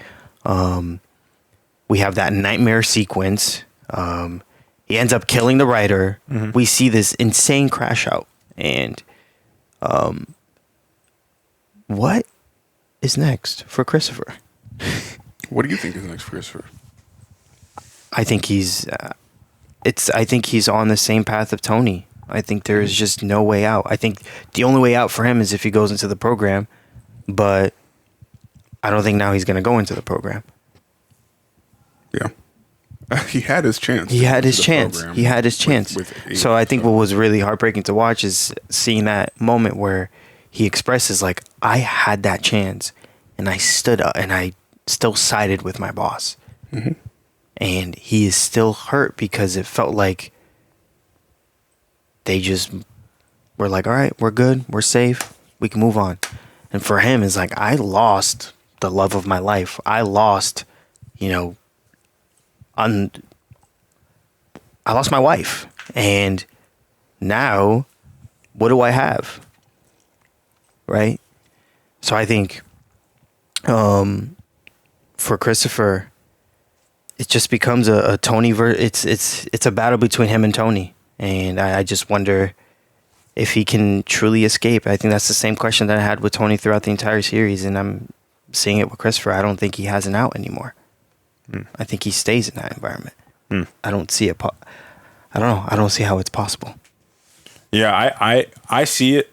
We have that nightmare sequence. He ends up killing the writer. We see this insane crash out, and what is next for Christopher? What do you think is next for Christopher? I think he's I think he's on the same path of Tony. I think there's just no way out. I think the only way out for him is if he goes into the program, but I don't think now he's going to go into the program. Yeah. He had his chance. He had his chance. He had his chance. So I think what was really heartbreaking to watch is seeing that moment where he expresses like, I had that chance and I stood up and I still sided with my boss. Mm-hmm. And he is still hurt because it felt like they just were like, all right, we're good. We're safe. We can move on. And for him, it's like, I lost the love of my life. I lost, I lost my wife. And now, what do I have? Right? So I think for Christopher, it just becomes a Tony it's a battle between him and Tony. And I just wonder if he can truly escape. I think that's the same question that I had with Tony throughout the entire series, and I'm seeing it with Christopher. I don't think he has an out anymore. I think he stays in that environment. I don't see it. I don't know. I don't see how it's possible. Yeah, I see it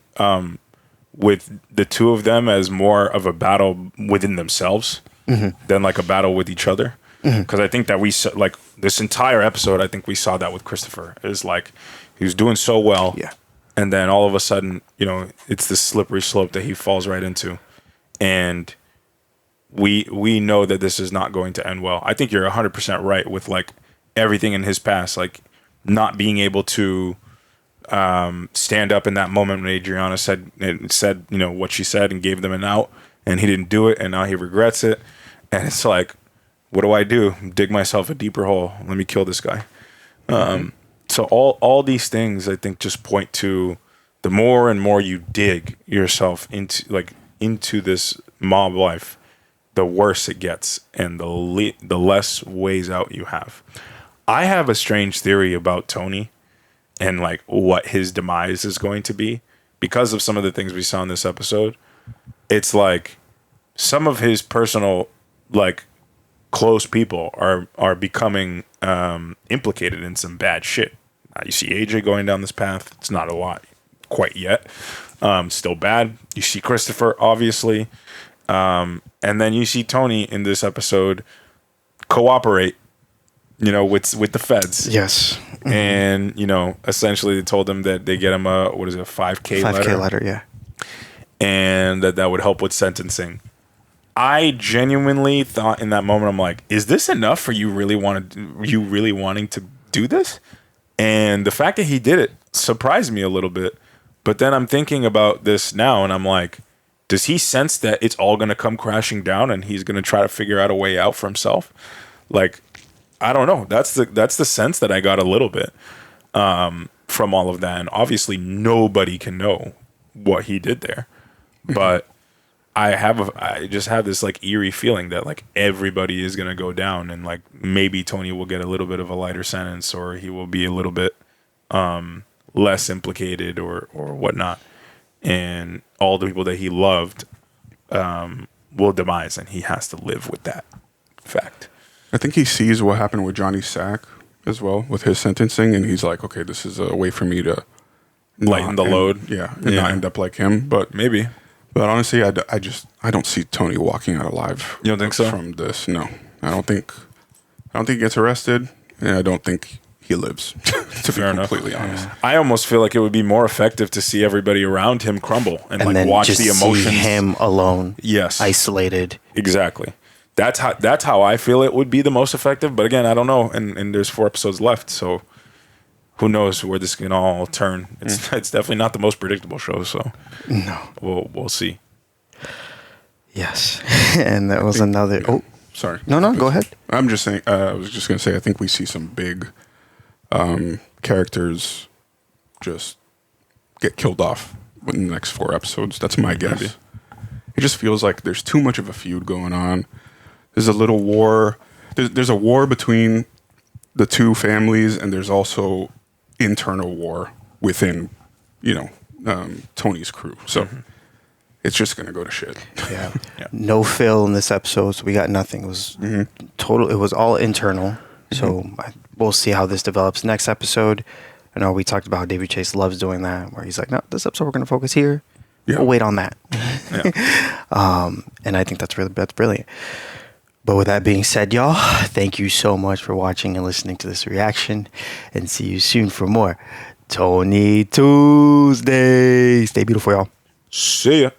with the two of them as more of a battle within themselves than like a battle with each other. Because I think that we saw, like, this entire episode, I think we saw that with Christopher. Is like he was doing so well, and then all of a sudden, it's this slippery slope that he falls right into, and we know that this is not going to end well. I think you're 100% right with like everything in his past, like not being able to stand up in that moment when Adriana said what she said and gave them an out, and he didn't do it, and now he regrets it, and it's like, what do I do? Dig myself a deeper hole. Let me kill this guy. So all these things, I think, just point to the more and more you dig yourself into this mob life, the worse it gets, and the less ways out you have. I have a strange theory about Tony and like what his demise is going to be because of some of the things we saw in this episode. It's like some of his personal like close people are becoming implicated in some bad shit. You see AJ going down this path. It's not a lot quite yet. Still bad. You see Christopher, obviously. And then you see Tony in this episode cooperate, with the feds. Yes. And, essentially they told him that they get him a 5K letter? 5K letter, yeah. And that would help with sentencing. I genuinely thought in that moment, I'm like, is this enough for you really wanting to do this? And the fact that he did it surprised me a little bit. But then I'm thinking about this now, and I'm like, does he sense that it's all going to come crashing down and he's going to try to figure out a way out for himself? Like, I don't know. That's the sense that I got a little bit from all of that. And obviously nobody can know what he did there. But I just have this like eerie feeling that like everybody is going to go down, and like maybe Tony will get a little bit of a lighter sentence, or he will be a little bit less implicated or whatnot. And all the people that he loved will demise, and he has to live with that fact. I think he sees what happened with Johnny Sack as well with his sentencing, and he's like, okay, this is a way for me to lighten the load. And not end up like him. But maybe. But honestly, I don't see Tony walking out alive. You don't think so? From this, no. I don't think he gets arrested, and I don't think he lives. To be completely honest, I almost feel like it would be more effective to see everybody around him crumble and like then watch just the emotions. see him alone, yes, isolated. Exactly. That's how I feel it would be the most effective. But again, I don't know, and there's 4 episodes left, so who knows where this can all turn. It's definitely not the most predictable show, so no, we'll see. Yes, and that was another. Oh, sorry. No, go ahead. I'm just saying. I was just gonna say. I think we see some big characters just get killed off within the next 4 episodes. That's my guess. It just feels like there's too much of a feud going on. There's a little war. There's a war between the two families, and there's also internal war within, Tony's crew. So it's just gonna go to shit. Yeah. No Phil in this episode, so we got nothing. It was total. It was all internal. So we'll see how this develops next episode. I know we talked about how David Chase loves doing that, where he's like, "No, this episode we're gonna focus here. We'll wait on that." And I think that's brilliant. But with that being said, y'all, thank you so much for watching and listening to this reaction, and see you soon for more Tony Tuesday. Stay beautiful, y'all. See ya.